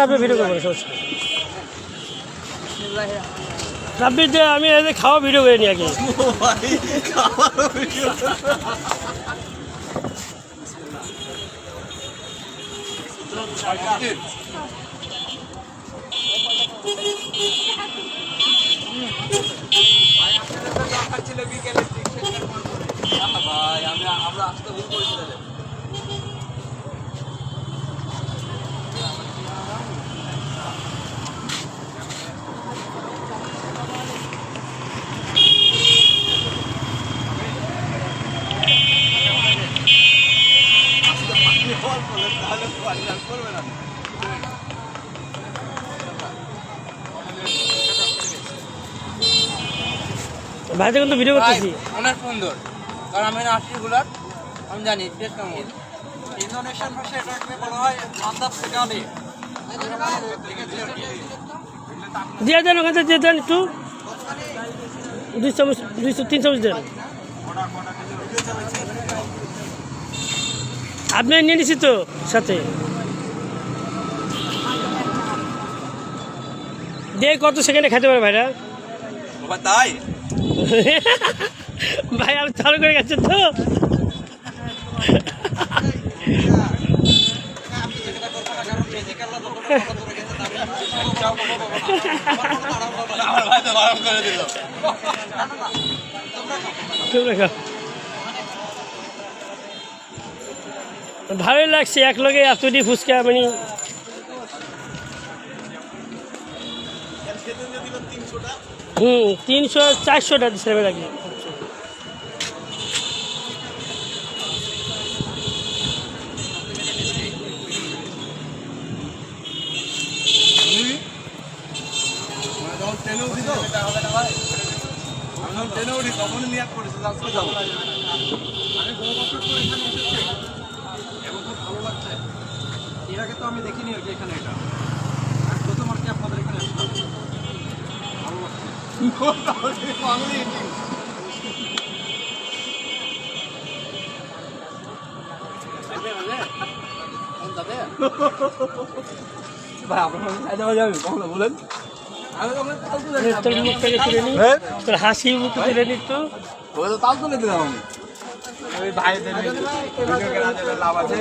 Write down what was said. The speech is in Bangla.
আপনি ভিডিও করবেন আপনি যে আমি খাওয়া ভিডিও করে নিই আগে আমরা আসতে ভুল করেছি। ভাই দেখুন তো ভিডিও করতেছি অনেক সুন্দর, কারণ আমি রেগুলার আমি জানি টেস্ট কেমন। ইন্দোনেশিয়ান ভাষায় এটাকে বলা হয় মান্দাপ সেকালি। দিয়ে দেন ওখানে দিয়ে দেন একটু 2 চামচ 2-3 চামচ দেন। আপনি নিয়ে নিছি তো সাথে দিয়ে কত সেকেন্ডে খেতে পারে ভাইরা? তাই ভাই আমি চালু করে গেছেন তো ভালোই লাগছে এক লগে এতটি ফুচকা মানে 300-400 দিচ্ছে লাগে। তখনই নিয়ে করেছে যাবো। ভালো লাগছে, এর আগে তো আমি দেখিনি আর কি এখানে, এটা প্রথম আর কি আপনাদের এখানে ভাই আপনার যাবে কখনো বলেন। তোর হাসি মুখে তুলে নিত তাল তুলে দিলাম আমি ভাইদের লাভ আছে।